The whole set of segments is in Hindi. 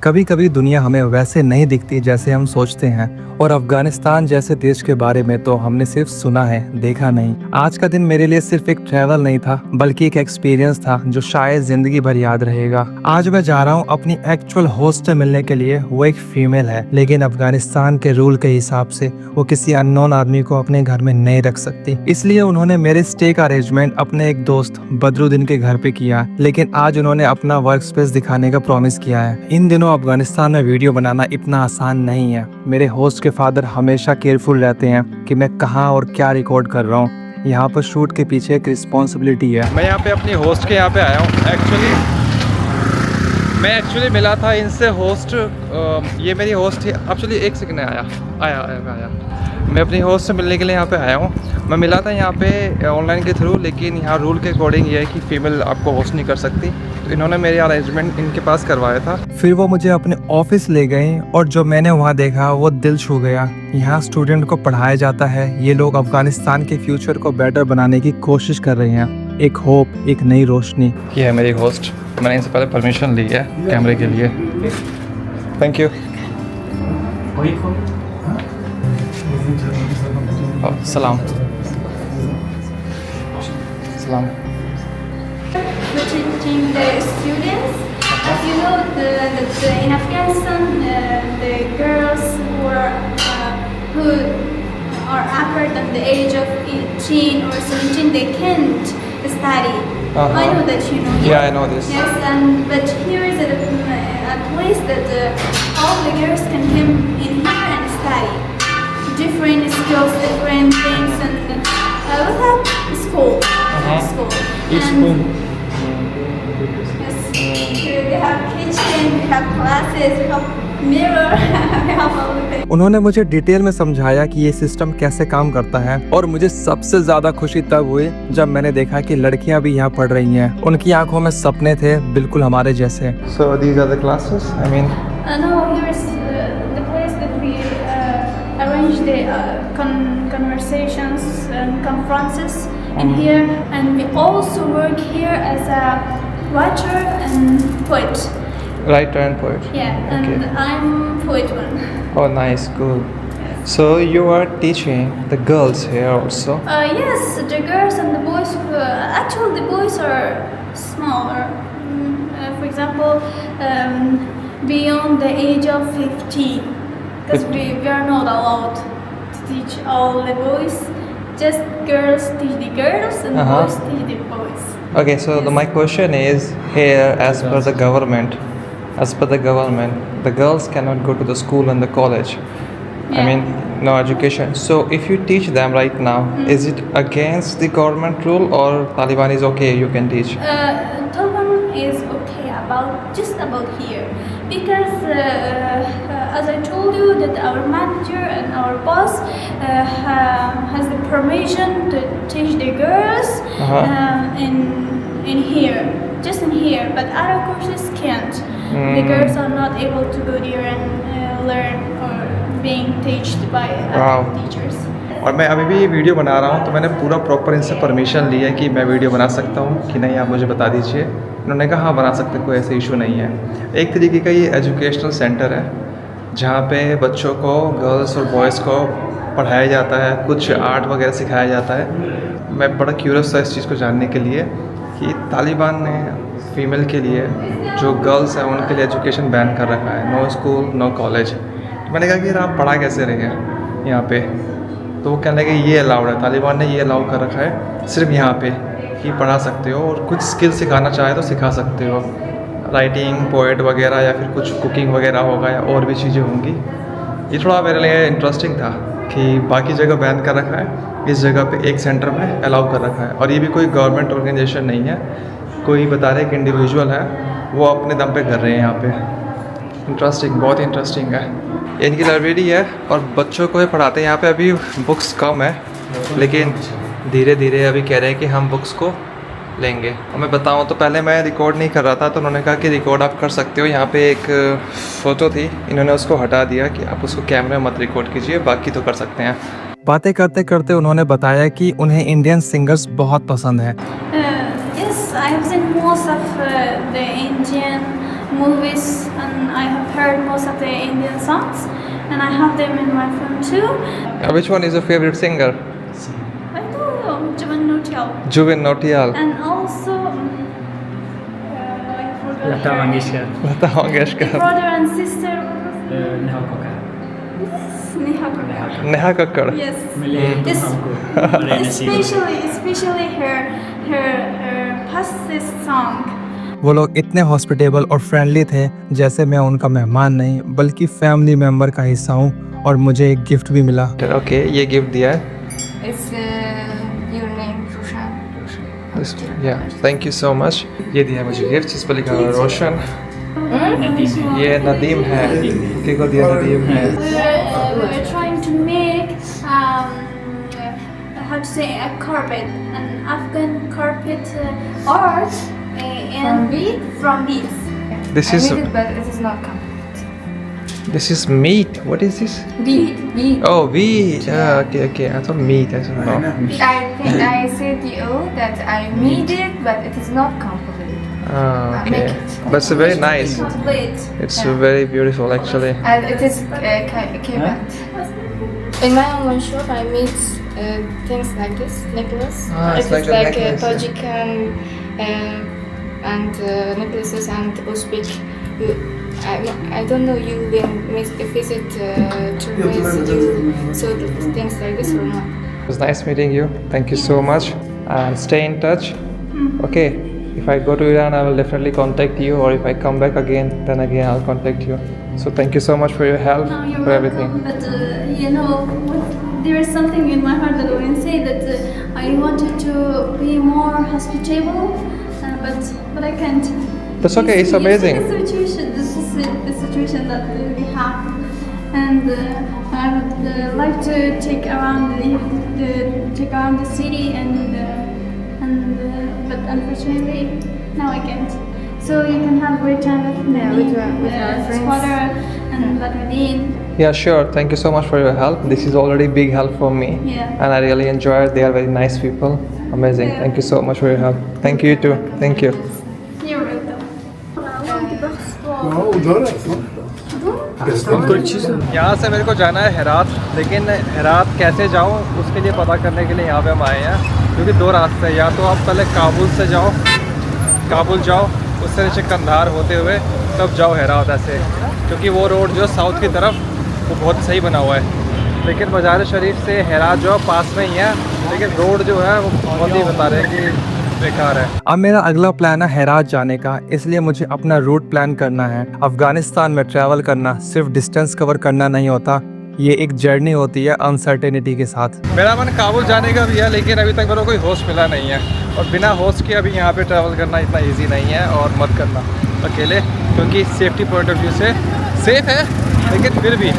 कभी कभी दुनिया हमें वैसे नहीं दिखती जैसे हम सोचते हैं, और अफगानिस्तान जैसे देश के बारे में तो हमने सिर्फ सुना है, देखा नहीं। आज का दिन मेरे लिए सिर्फ एक ट्रैवल नहीं था, बल्कि एक एक्सपीरियंस था जो शायद जिंदगी भर याद रहेगा। आज मैं जा रहा हूँ अपनी एक्चुअल होस्ट से मिलने के लिए। वो एक फीमेल है, लेकिन अफगानिस्तान के रूल के हिसाब से वो किसी अननोन आदमी को अपने घर में नहीं रख सकती। इसलिए उन्होंने मेरे स्टे का अरेंजमेंट अपने एक दोस्त बदरुद्दीन के घर पे किया। लेकिन आज उन्होंने अपना वर्क स्पेस दिखाने का प्रॉमिस किया है। इन दिनों अफगानिस्तान में वीडियो बनाना इतना आसान नहीं है। मेरे होस्ट के फादर हमेशा केयरफुल रहते हैं कि मैं कहाँ और क्या रिकॉर्ड कर रहा हूँ। यहाँ पर शूट के पीछे एक रिस्पॉन्सिबिलिटी है। मैं यहाँ पे अपनी होस्ट के यहाँ पे आया हूँ। मैं एक्चुअली मिला था इनसे होस्ट। ये मेरी होस्ट थी। एक्चुअली एक सेकंड आया। मैं अपनी होस्ट से मिलने के लिए यहाँ पे आया हूँ। मैं मिला था यहाँ पे ऑनलाइन के थ्रू, लेकिन यहाँ रूल के अकॉर्डिंग ये है कि फ़ीमेल आपको होस्ट नहीं कर सकती। तो इन्होंने मेरे अरेंजमेंट इनके पास करवाया था। फिर वो मुझे अपने ऑफिस ले गए और जो मैंने वहाँ देखा वो दिल छू गया। यहाँ स्टूडेंट को पढ़ाया जाता है। ये लोग अफगानिस्तान के फ्यूचर को बेटर बनाने की कोशिश कर रहे हैं। एक होप, एक नई रोशनी। ये है मेरी होस्ट। मैंने इनसे पहले परमिशन ली है कैमरे के लिए। Thank you. सलाम। सलाम। Teaching the students. As you know, in Afghanistan, the girls who are upper than the age of 18 or 17, they can't study. I know that you know. Yeah, I know this. Yes, but here is a place that all the girls can come in here and study. Different skills, different things, and we have school. School. Each school. Yes, we have kitchen, we have classes, we have mirror, we have all the things. उन्होंने मुझे डिटेल में समझाया कि ये सिस्टम कैसे काम करता है, और मुझे सबसे ज्यादा खुशी तब हुई जब मैंने देखा कि लड़कियां भी यहाँ पढ़ रही हैं। उनकी आंखों में सपने थे, बिल्कुल हमारे जैसे। So these are the classes. I mean. No, here's the place that we arrange the conversations and conferences in here, and we also work here as a writer and poet. Writer and poet. Yeah, and Okay. I'm poet one. Oh, nice, cool. So you are teaching the girls here also. Yes, the girls and the boys. Actually, the boys are smaller. For example, beyond the age of 15, because we are not allowed to teach all the boys. Just girls teach the girls and boys teach the boys. Okay, so my question is here, as per the government, the girls cannot go to the school and the college. I Yeah. mean, no education. So if you teach them right now, is it against the government rule, or Taliban is okay, you can teach? Taliban is okay just about here, because as I told you that our manager and our boss has the permission to teach the girls in here, just in here, but other courses can't. The girls are not able to go there and learn or being taught by other teachers. और मैं अभी भी वीडियो बना रहा हूँ, तो मैंने पूरा प्रॉपर इनसे परमिशन ली है कि मैं वीडियो बना सकता हूँ कि नहीं, आप मुझे बता दीजिए। उन्होंने कहा हाँ बना सकते, कोई ऐसे इशू नहीं है। एक तरीके का ये एजुकेशनल सेंटर है जहाँ पे बच्चों को, गर्ल्स और बॉयज़ को पढ़ाया जाता है, कुछ आर्ट वगैरह सिखाया जाता है। मैं बड़ा क्यूरियस था इस चीज़ को जानने के लिए कि तालिबान ने फ़ीमेल के लिए, जो गर्ल्स हैं उनके लिए एजुकेशन बैन कर रखा है, नो स्कूल नो कॉलेज। मैंने कहा कि यार आप पढ़ा कैसे रहे हैं यहाँ पे? तो वो कहने लगे ये अलाउड है, तालिबान ने ये अलाउ कर रखा है सिर्फ यहाँ पे कि पढ़ा सकते हो, और कुछ स्किल सिखाना चाहे तो सिखा सकते हो, राइटिंग, पोएट वगैरह, या फिर कुछ कुकिंग वगैरह होगा, या और भी चीज़ें होंगी। ये थोड़ा मेरे लिए इंटरेस्टिंग था कि बाकी जगह बैन कर रखा है, इस जगह पे एक सेंटर में अलाउ कर रखा है, और ये भी कोई गवर्नमेंट ऑर्गेनाइजेशन नहीं है, कोई बता रहे कि इंडिविजुअल है, वो अपने दम पे कर रहे हैं यहाँ पे। इंटरेस्टिंग, बहुत इंटरेस्टिंग है। इनकी लाइब्रेरी है और बच्चों को ही पढ़ाते हैं यहाँ पे। अभी बुक्स कम है, लेकिन धीरे धीरे अभी कह रहे हैं कि हम बुक्स को लेंगे। और मैं बताऊँ तो पहले मैं रिकॉर्ड नहीं कर रहा था, तो उन्होंने कहा कि रिकॉर्ड आप कर सकते हो। यहाँ पे एक फ़ोटो थी, इन्होंने उसको हटा दिया कि आप उसको कैमरे में मत रिकॉर्ड कीजिए, बाकी तो कर सकते हैं। बातें करते करते उन्होंने बताया कि उन्हें इंडियन सिंगर्स बहुत पसंद है। Yes, I have seen most of the Indian movies, and I have most of the Indian songs, and I have them in my phone too. Which one is your favorite singer? I don't know, Juban Notial. Jubin Nautiyal. And also, I forgot Lata her name. Mangeshkar, Lata Mangeshkar. Brother and sister. Neha Kakkar. Yes, Neha Kakkar. Neha Kakkar. Yes. मिले तुम It's- हमको बड़े नसीब especially her past song. वो लोग इतने हॉस्पिटेबल और फ्रेंडली थे जैसे मैं उनका मेहमान नहीं बल्कि फैमिली मेंबर का हिस्सा हूँ और मुझे एक गिफ्ट भी मिला। ओके, ये गिफ्ट दिया है। It's your name, Rushan. या थैंक यू सो मच। ये दिया है मुझे गिफ्ट, जिस पर लिखा हुआ है रोशन। नदीम ये नदीम है, किसको दिया? नदीम है। We're trying to make how to say a carpet, an Afghan carpet art and from beads. This I is made it, but it is not complete. this is meat. What is this? Bead. Oh, wheat. Okay. I thought meat. I don't know. I think I said you that I made it, but it is not complete. Okay. Make it. But it's very nice. Complete. It's very beautiful actually. And it is kebat. In my online shop, I made things like this necklace. Ah, it's it like is a like necklace, Tajik and necklaces and Uzbek. I don't know you when visit tourists do so things like this or not. It was nice meeting you. Thank you so much. And stay in touch. Okay. If I go to Iran, I will definitely contact you. Or if I come back again, then again I'll contact you. So thank you so much for your help, No, you're for everything. welcome. But you know, there is something in my heart that I want to say that I wanted to be more hospitable, but I can't. That's okay. It's You see amazing. the situation. This is the situation that we have, and I would like to check around the city, but unfortunately now I can't. So you can have great time with me, with our his friends. father, and Badruddin. Yeah, sure. Thank you so much for your help. This is already big help for me. Yeah. And I really enjoy it. They are very nice people. Amazing. Yeah. Thank you so much for your help. Thank you too. Thank you. You're welcome. यहाँ से मेरे को जाना है हेरात, लेकिन हेरात कैसे जाऊँ उसके लिए पता करने के लिए यहाँ पे हम आए हैं, क्योंकि दो रास्ते हैं। या तो आप पहले काबुल से जाओ, काबुल जाओ, उससे नीचे कंधार होते हुए तब जाओ हेरात ऐसे, क्योंकि वो रोड जो साउथ की तरफ वो बहुत सही बना हुआ है। लेकिन मज़ार शरीफ से हेरात जो है पास में ही है, लेकिन रोड जो है वो बहुत ही बता रहे हैं कि बेकार है। अब मेरा अगला प्लान है हेरात जाने का, इसलिए मुझे अपना रूट प्लान करना है। अफगानिस्तान में ट्रैवल करना सिर्फ डिस्टेंस कवर करना नहीं होता, ये एक जर्नी होती है अनसर्टेनिटी के साथ। मेरा मन काबुल जाने का भी है, लेकिन अभी तक मेरे को कोई होस्ट मिला नहीं है, और बिना होस्ट के अभी यहाँ पे ट्रैवल करना इतना इजी नहीं है, और मत करना अकेले, क्योंकि सेफ्टी पॉइंट ऑफ व्यू से सेफ है, लेकिन फिर भी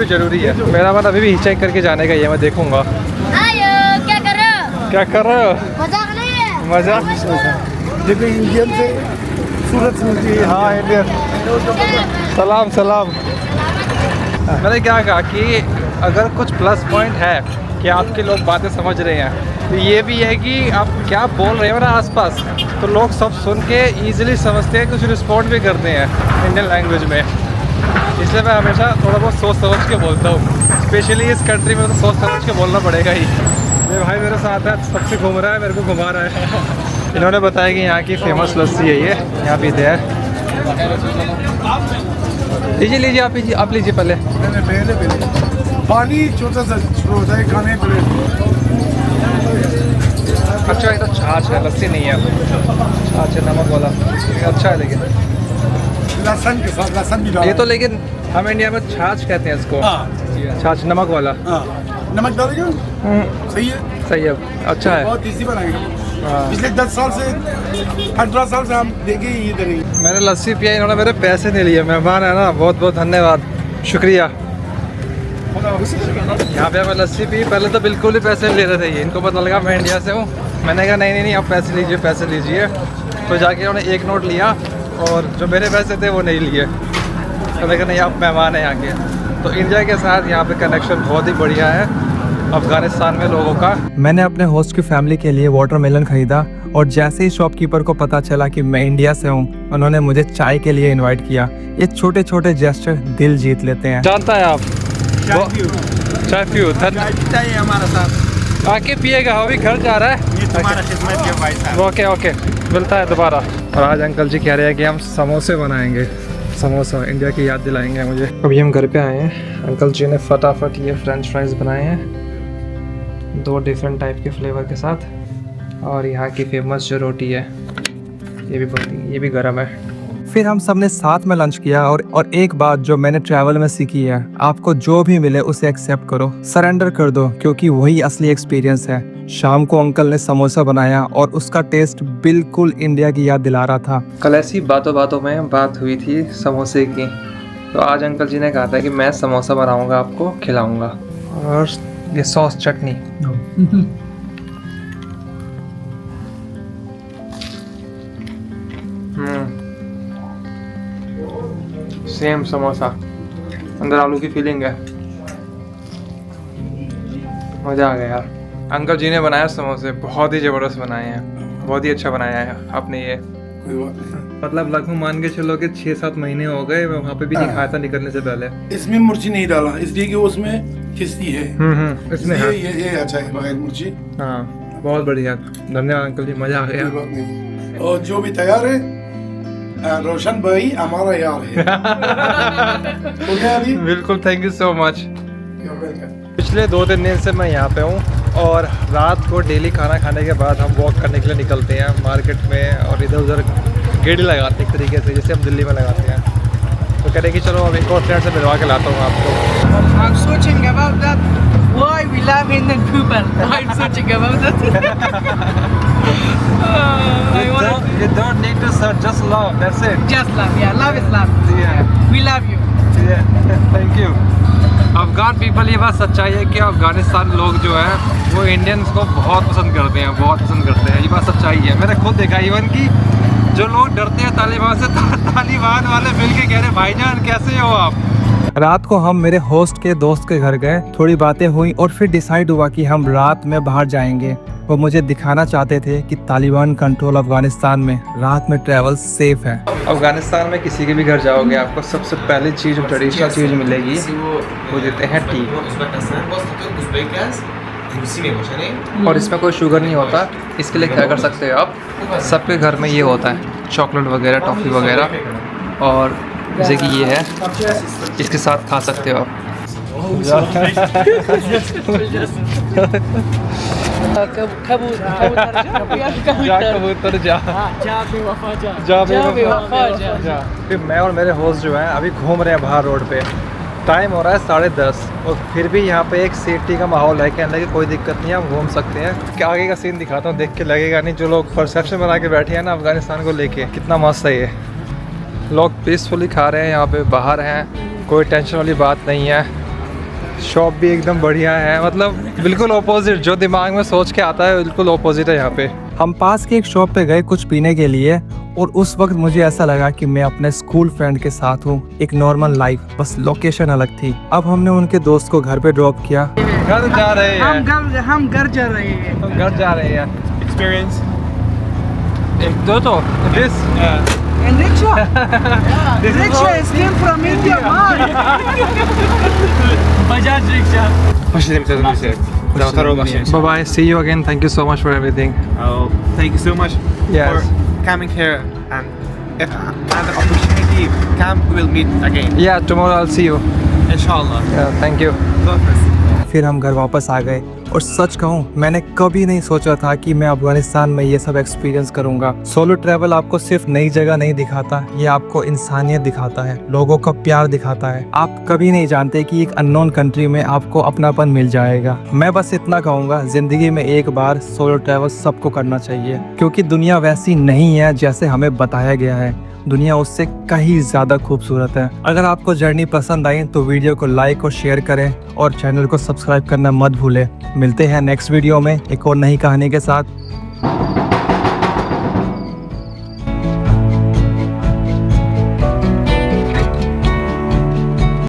ज़रूरी है। मेरा मन अभी भी चेक करके जाने का ही है, मैं देखूँगा। आयो, क्या कर रहे हो? क्या कर रहे हो? मजाक नहीं है? मज़ा? जब इंडियन से सूरत मिलती है। हाँ इंडियन। सलाम। मैंने क्या कहा कि अगर कुछ प्लस पॉइंट है कि आपके लोग बातें समझ रहे हैं, तो ये भी है कि आप क्या बोल रहे हो ना आसपास, तो लोग सब सुन के ईजिली समझते हैं, कुछ रिस्पॉन्ड भी करते हैं इंडियन लैंग्वेज में। इसलिए मैं हमेशा थोड़ा बहुत सोच समझ के बोलता हूँ, स्पेशली इस कंट्री में तो सोच समझ के बोलना पड़ेगा ही। ये भाई मेरे साथ है, सबसे घूम रहा है, मेरे को घुमा रहा है। इन्होंने बताया कि यहाँ की फेमस लस्सी है ये, यहाँ पीते हैं। लीजिए आप लीजिए पहले। पहले पानी छोटा सा शुरू होता है खाने पहले। अच्छा ये तो छाछ है, लस्सी नहीं है, छाछ है नमक वाला, अच्छा है। लेकिन लहसुन के साथ लहसुन भी डालो। ये तो, लेकिन हम इंडिया में छाछ कहते हैं इसको, छाछ नमक वाला। नमक डालेगा, सही है, सही है, अच्छा है। बहुत इजी बनाएंगे। हाँ। पिछले 10 साल से 15 साल से हम देखे ही इधर ही। मैंने लस्सी पिया, इन्होंने मेरे पैसे नहीं लिए। मेहमान है ना, बहुत बहुत धन्यवाद, शुक्रिया। यहाँ पे हमें लस्सी पी, पहले तो बिल्कुल ही पैसे नहीं ले रहे थे ये, इनको पता लगा मैं इंडिया से हूँ। मैंने कहा नहीं आप पैसे लीजिए। तो जाके उन्होंने एक नोट लिया, और जो मेरे पैसे थे वो नहीं लिए। तो मैंने कहा नहीं, आप मेहमान हैं यहाँ के। तो इंडिया के साथ यहाँ पे कनेक्शन बहुत ही बढ़िया है अफ़गानिस्तान में लोगों का। मैंने अपने होस्ट की फैमिली के लिए वाटरमेलन खरीदा और जैसे ही शॉपकीपर को पता चला कि मैं इंडिया से हूँ, उन्होंने मुझे चाय के लिए इनवाइट किया। ये छोटे छोटे जेस्चर दिल जीत लेते हैं। जानता है आप चाय पियो चाहिए हमारा साथ। आके पिएगा, अभी घर जा रहा है। ये तुम्हारा खिदमत के भाई साहब। ओके ओके, मिलता है दोबारा। और आज अंकल जी कह रहे हैं कि हम समोसे बनाएंगे, समोसा इंडिया की याद दिलाएंगे मुझे। अभी हम घर पे आए हैं, अंकल जी ने फटाफट ये फ्रेंच फ्राइज बनाए हैं 2 डिफरेंट टाइप के फ्लेवर के साथ, और यहाँ की फेमस जो रोटी है ये भी गर्म है। फिर हम सब ने साथ में लंच किया और एक बात जो मैंने ट्रैवल में सीखी है, आपको जो भी मिले उसे एक्सेप्ट करो, सरेंडर कर दो, क्योंकि वही असली एक्सपीरियंस है। शाम को अंकल ने समोसा बनाया और उसका टेस्ट बिल्कुल इंडिया की याद दिला रहा था। कल ऐसी बातों बातों में बात हुई थी समोसे की, तो आज अंकल जी ने कहा था कि मैं समोसा बनाऊंगा, आपको खिलाऊंगा। और ये सॉस चटनी सेम समोसा, अंदर आलू की फीलिंग है। मज़ा आ गया यार। अंकल जी ने बनाया समोसे, बहुत ही ज़बरदस्त बनाए हैं, बहुत ही अच्छा बनाया है आपने ये। मतलब लगभग मान के चलो कि 6-7 महीने हो गए, मैं वहाँ पे भी नहीं खाया था निकलने से पहले। इसमें मिर्ची नहीं डाला इसलिए कि उसमें खिस्ती है। इसमें है। ये अच्छा है बगैर मिर्ची। हाँ बहुत बढ़िया, धन्यवाद अंकल जी, मज़ा आ कोई गया। बात नहीं। और जो भी तैयार है, रोशन भाई हमारा यार है। हो गया अभी? बिल्कुल, thank you so much. You're welcome। पिछले 2-3 दिन से मैं यहाँ पे हूँ और रात को डेली खाना खाने के बाद हम वॉक करने के लिए निकलते हैं मार्केट में और इधर उधर गेड़ी लगाते हैं एक तरीके से, जैसे हम दिल्ली में लगाते हैं। तो कह रहे कि चलो अब एक और फ्रेंड से मिलवा के लाता हूँ आपको। I'm searching about that. Why we love Indian people? I'm searching about that. You don't need to search, just love, that's it. Just love, yeah. Love is love. Yeah. We love you. Thank you. Afghan people, ये बात सच्चाई है कि अफगानिस्तान लोग जो है वो इंडियंस को बहुत पसंद करते हैं, बहुत पसंद करते हैं। ये बात सच्चाई है, मैंने खुद देखा। इवन कि जो लोग डरते हैं तालिबान से, तालिबान वाले मिल के कह रहे भाईजान कैसे हो आप। रात को हम मेरे होस्ट के दोस्त के घर गए, थोड़ी बातें हुई और फिर डिसाइड हुआ कि हम रात में बाहर जाएंगे। वो मुझे दिखाना चाहते थे कि तालिबान कंट्रोल अफगानिस्तान में रात में ट्रैवल सेफ है। अफगानिस्तान में किसी के भी घर जाओगे, आपको सबसे पहली चीज़ जो ट्रेडिशनल चीज़ मिलेगी वो देते हैं टी, और इसमें कोई शुगर नहीं होता। इसके लिए क्या कर सकते हो आप, सबके घर में ये होता है चॉकलेट वगैरह, टॉफ़ी वगैरह, और जैसे कि ये है, इसके साथ खा सकते हो आप। कबूतर जा फिर मैं और मेरे होस्ट जो हैं अभी घूम रहे हैं बाहर रोड पे। टाइम हो रहा है 10:30 और फिर भी यहाँ पे एक सेफ्टी का माहौल है, कहने की कोई दिक्कत नहीं है, हम घूम सकते हैं। क्या आगे का सीन दिखाता हूँ, देख के लगेगा नहीं। जो लोग परसेप्शन बना के बैठे हैं ना अफगानिस्तान को लेके, कितना मस्त है ये। लोग पीसफुली खा रहे हैं यहाँ पे, बाहर हैं, कोई टेंशन वाली बात नहीं है। शॉप भी एकदम बढ़िया है, मतलब बिल्कुल ऑपोजिट, जो दिमाग में सोच के आता है बिल्कुल ऑपोजिट है यहाँ पे। हम पास की एक शॉप पे गए कुछ पीने के लिए और उस वक्त मुझे ऐसा लगा कि मैं अपने स्कूल फ्रेंड के साथ हूँ, एक नॉर्मल लाइफ, बस लोकेशन अलग थी। अब हमने उनके दोस्त को घर पे ड्रॉप किया। घर जा रहे हैं, हम घर जा रहे हैं। हम घर जा रहे हैं। एक्सपीरियंस एक दो तो this And rickshaw? Rickshaw is came from India, man. Bajaj rickshaw. Bye bye, see you again, thank you so much for everything. Oh, thank you so much Yes. for coming here, and if another opportunity come, we'll meet again. Yeah, tomorrow I'll see you. Inshallah. Yeah, thank you. फिर हम घर वापस आ गए और सच कहूँ मैंने कभी नहीं सोचा था कि मैं अफगानिस्तान में ये सब एक्सपीरियंस करूँगा। सोलो ट्रैवल आपको सिर्फ नई जगह नहीं दिखाता, ये आपको इंसानियत दिखाता है, लोगों का प्यार दिखाता है। आप कभी नहीं जानते कि एक अननोन कंट्री में आपको अपनापन मिल जाएगा। मैं बस इतना कहूँगा, जिंदगी में एक बार सोलो ट्रैवल सबको करना चाहिए, क्योंकि दुनिया वैसी नहीं है जैसे हमें बताया गया है। दुनिया उससे कहीं ज़्यादा खूबसूरत है। अगर आपको जर्नी पसंद आई तो वीडियो को लाइक और शेयर करें और चैनल को सब्सक्राइब करना मत भूलें। मिलते हैं नेक्स्ट वीडियो में एक और नई कहानी के साथ।